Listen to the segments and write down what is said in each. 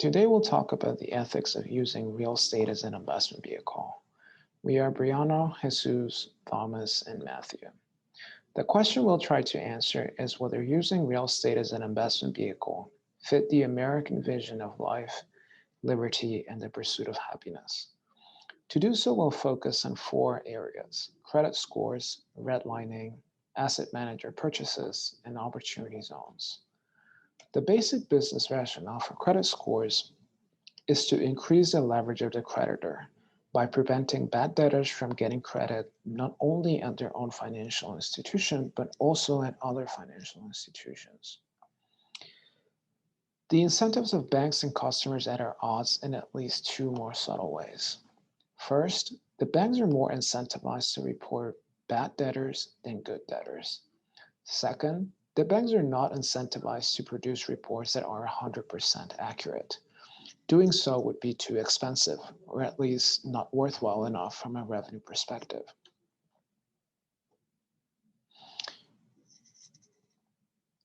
Today we'll talk about the ethics of using real estate as an investment vehicle. We are Brianna, Jesus, Thomas, and Matthew. The question we'll try to answer is whether using real estate as an investment vehicle fit the American vision of life, liberty, and the pursuit of happiness. To do so, we'll focus on four areas: credit scores, redlining, asset manager purchases, and opportunity zones. The basic business rationale for credit scores is to increase the leverage of the creditor by preventing bad debtors from getting credit not only at their own financial institution, but also at other financial institutions. The incentives of banks and customers are at odds in at least two more subtle ways. First, the banks are more incentivized to report bad debtors than good debtors. Second, the banks are not incentivized to produce reports that are 100% accurate. Doing so would be too expensive, or at least not worthwhile enough from a revenue perspective.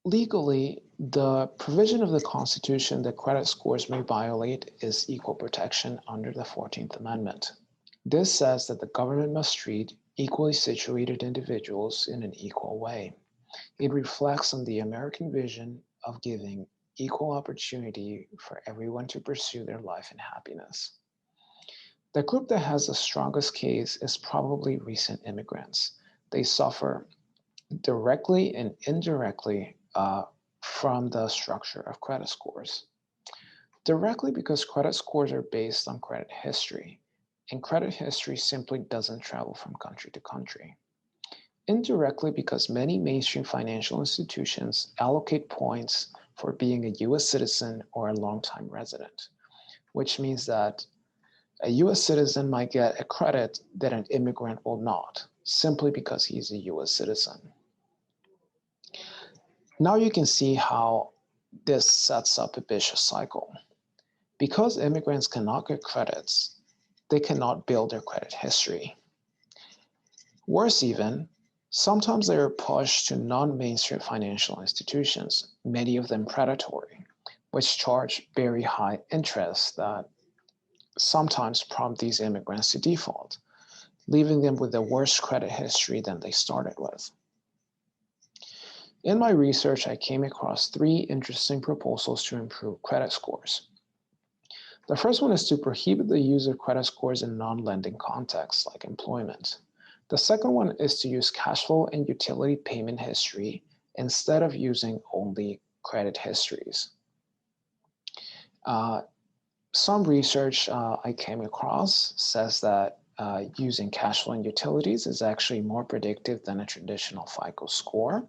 Legally, the provision of the Constitution that credit scores may violate is equal protection under the 14th Amendment. This says that the government must treat equally situated individuals in an equal way. It reflects on the American vision of giving equal opportunity for everyone to pursue their life in happiness. The group that has the strongest case is probably recent immigrants. They suffer directly and indirectly from the structure of credit scores. Directly because credit scores are based on credit history, and credit history simply doesn't travel from country to country. Indirectly because many mainstream financial institutions allocate points for being a US citizen or a longtime resident, which means that a US citizen might get a credit that an immigrant will not, simply because he's a US citizen. Now you can see how this sets up a vicious cycle. Because immigrants cannot get credits, they cannot build their credit history. Worse even, sometimes they are pushed to non-mainstream financial institutions, many of them predatory, which charge very high interest that sometimes prompt these immigrants to default, leaving them with a worse credit history than they started with. In my research, I came across three interesting proposals to improve credit scores. The first one is to prohibit the use of credit scores in non-lending contexts like employment. The second one is to use cash flow and utility payment history instead of using only credit histories. Some research I came across says that using cash flow and utilities is actually more predictive than a traditional FICO score.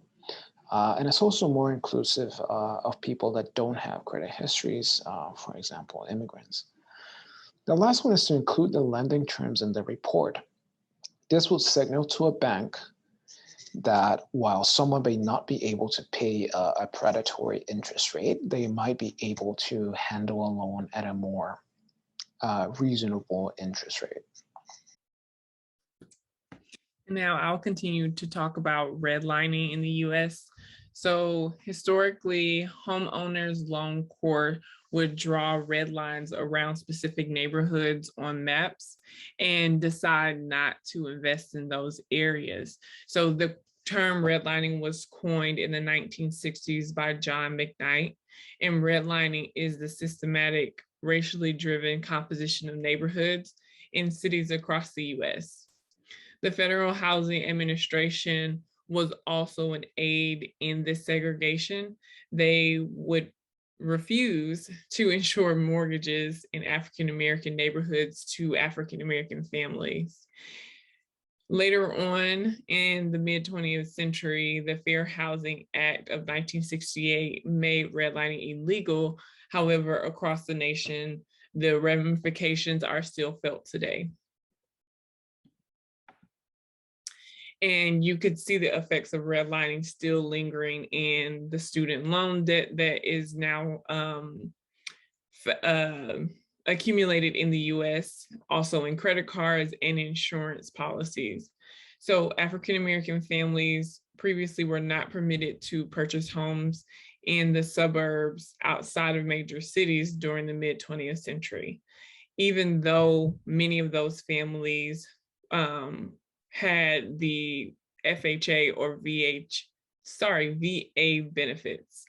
And it's also more inclusive of people that don't have credit histories, for example, immigrants. The last one is to include the lending terms in the report. This will signal to a bank that while someone may not be able to pay a predatory interest rate, they might be able to handle a loan at a more reasonable interest rate. Now I'll continue to talk about redlining in the US. So historically, homeowners loan corps would draw red lines around specific neighborhoods on maps and decide not to invest in those areas. So the term redlining was coined in the 1960s by John McKnight, and redlining is the systematic, racially driven composition of neighborhoods in cities across the US. The Federal Housing Administration was also an aid in this segregation. They would refuse to insure mortgages in African-American neighborhoods to African-American families. Later on in the mid-20th century, the Fair Housing Act of 1968 made redlining illegal. However, across the nation, the ramifications are still felt today. And you could see the effects of redlining still lingering in the student loan debt that is now accumulated in the US, also in credit cards and insurance policies. So African-American families previously were not permitted to purchase homes in the suburbs outside of major cities during the mid 20th century, even though many of those families had the FHA or VA benefits.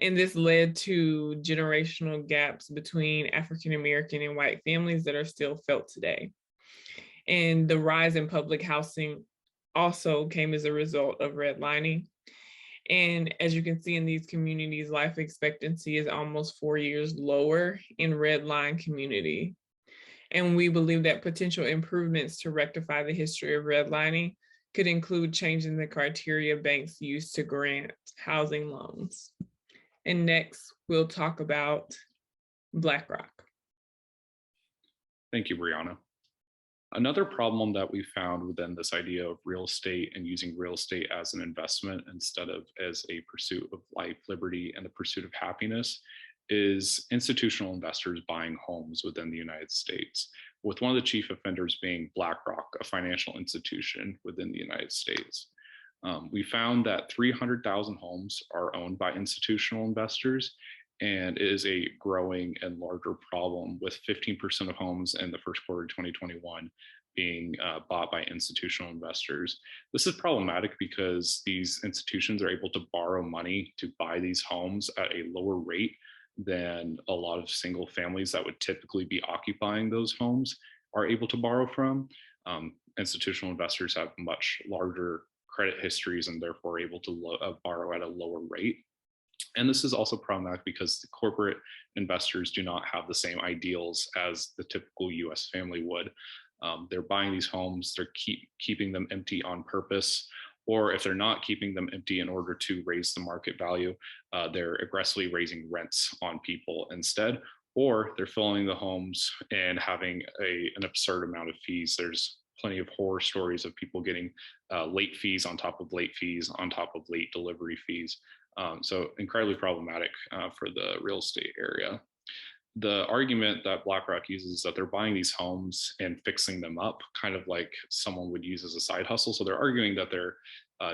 And this led to generational gaps between African American and white families that are still felt today. And the rise in public housing also came as a result of redlining. And as you can see in these communities, life expectancy is almost 4 years lower in redline community. And we believe that potential improvements to rectify the history of redlining could include changing the criteria banks use to grant housing loans. And next, we'll talk about BlackRock. Thank you, Brianna. Another problem that we found within this idea of real estate and using real estate as an investment instead of as a pursuit of life, liberty, and the pursuit of happiness is institutional investors buying homes within the United States, with one of the chief offenders being BlackRock, a financial institution within the United States. We found that 300,000 homes are owned by institutional investors, and it is a growing and larger problem, with 15% of homes in the first quarter of 2021 being bought by institutional investors. This is problematic because these institutions are able to borrow money to buy these homes at a lower rate than a lot of single families that would typically be occupying those homes are able to borrow from. Institutional investors have much larger credit histories and therefore able to borrow at a lower rate. And this is also problematic because the corporate investors do not have the same ideals as the typical US family would. They're buying these homes, they're keeping them empty on purpose, or if they're not keeping them empty in order to raise the market value, they're aggressively raising rents on people instead, or they're filling the homes and having an absurd amount of fees. There's plenty of horror stories of people getting late fees on top of late fees on top of late delivery fees. So incredibly problematic for the real estate area. The argument that BlackRock uses is that they're buying these homes and fixing them up, kind of like someone would use as a side hustle. So they're arguing that they're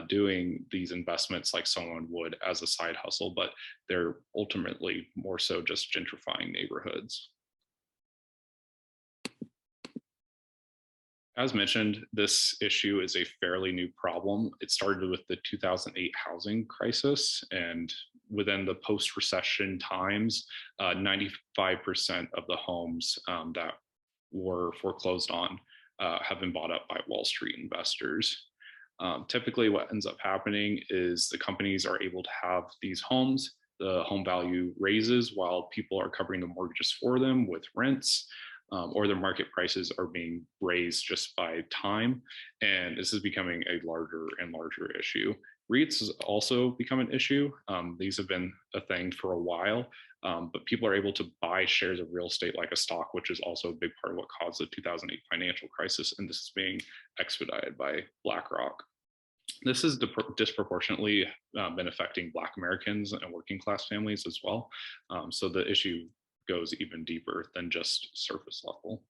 doing these investments like someone would as a side hustle, but they're ultimately more so just gentrifying neighborhoods. As mentioned, this issue is a fairly new problem. It started with the 2008 housing crisis, and within the post-recession times, 95% of the homes that were foreclosed on have been bought up by Wall Street investors. Typically what ends up happening is the companies are able to have these homes, the home value raises while people are covering the mortgages for them with rents, or their market prices are being raised just by time. And this is becoming a larger and larger issue. REITs has also become an issue. These have been a thing for a while, but people are able to buy shares of real estate like a stock, which is also a big part of what caused the 2008 financial crisis. And this is being expedited by BlackRock. This has disproportionately been affecting Black Americans and working class families as well. So the issue goes even deeper than just surface level.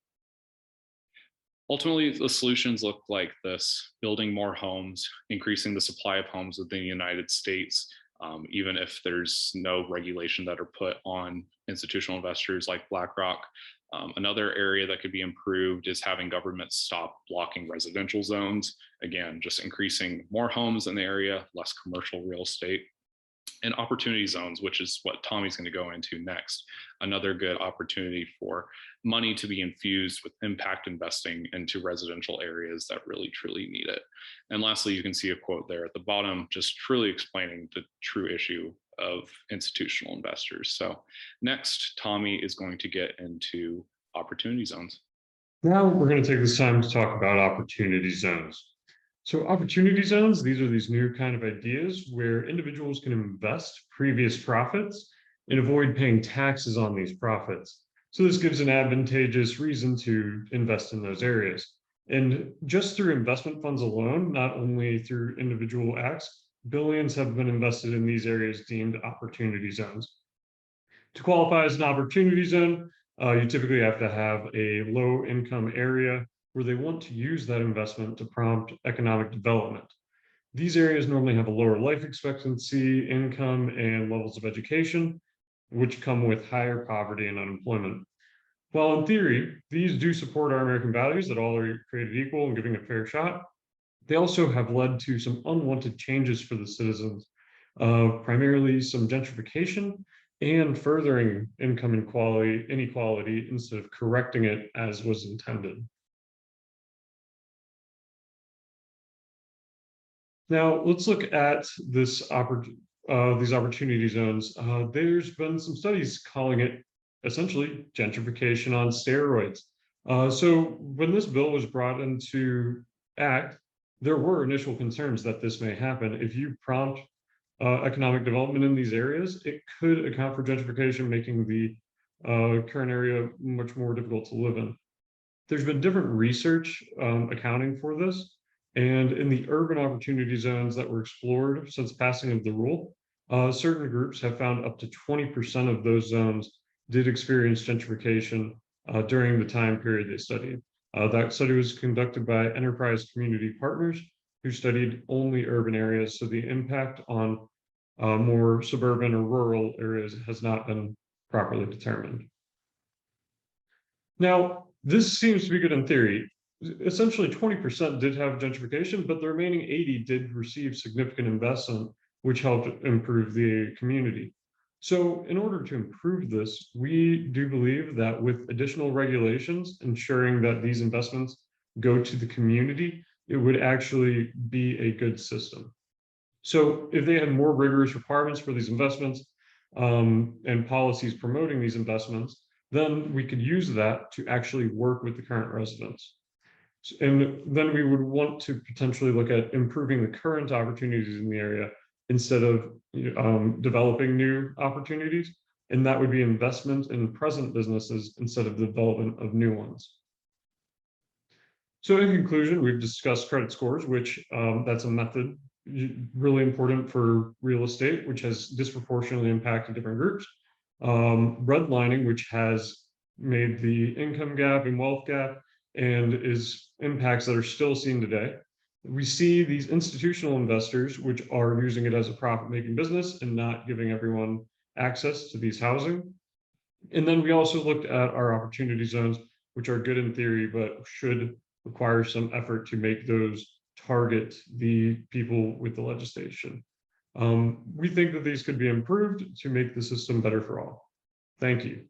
Ultimately, the solutions look like this: building more homes, increasing the supply of homes within the United States, even if there's no regulation that are put on institutional investors like BlackRock. Another area that could be improved is having governments stop blocking residential zones. Again, just increasing more homes in the area, less commercial real estate. And opportunity zones, which is what Tommy's going to go into next. Another good opportunity for money to be infused with impact investing into residential areas that really, truly need it. And lastly, you can see a quote there at the bottom, just truly explaining the true issue of institutional investors. So next, Tommy is going to get into opportunity zones. Now we're going to take this time to talk about opportunity zones. So opportunity zones, these are these new kind of ideas where individuals can invest previous profits and avoid paying taxes on these profits. So this gives an advantageous reason to invest in those areas. And just through investment funds alone, not only through individual acts, billions have been invested in these areas deemed opportunity zones. To qualify as an opportunity zone, you typically have to have a low income area where they want to use that investment to prompt economic development. These areas normally have a lower life expectancy, income, and levels of education, which come with higher poverty and unemployment. While in theory, these do support our American values that all are created equal and giving a fair shot, they also have led to some unwanted changes for the citizens, primarily some gentrification and furthering income inequality instead of correcting it as was intended. Now, let's look at these opportunity zones. There's been some studies calling it essentially gentrification on steroids. So when this bill was brought into act, there were initial concerns that this may happen. If you prompt economic development in these areas, it could account for gentrification, making the current area much more difficult to live in. There's been different research accounting for this. And in the urban opportunity zones that were explored since passing of the rule, certain groups have found up to 20% of those zones did experience gentrification during the time period they studied. That study was conducted by Enterprise Community Partners, who studied only urban areas, so the impact on more suburban or rural areas has not been properly determined. Now, this seems to be good in theory. Essentially 20% did have gentrification, but the remaining 80 did receive significant investment, which helped improve the community. So in order to improve this, we do believe that with additional regulations, ensuring that these investments go to the community, it would actually be a good system. So if they had more rigorous requirements for these investments and policies promoting these investments, then we could use that to actually work with the current residents. And then we would want to potentially look at improving the current opportunities in the area instead of developing new opportunities. And that would be investment in present businesses instead of the development of new ones. So in conclusion, we've discussed credit scores, which that's a method really important for real estate, which has disproportionately impacted different groups. Redlining, which has made the income gap and wealth gap and is impacts that are still seen today. We see these institutional investors, which are using it as a profit-making business and not giving everyone access to these housing. And then we also looked at our opportunity zones, which are good in theory, but should require some effort to make those target the people with the legislation. We think that these could be improved to make the system better for all. Thank you.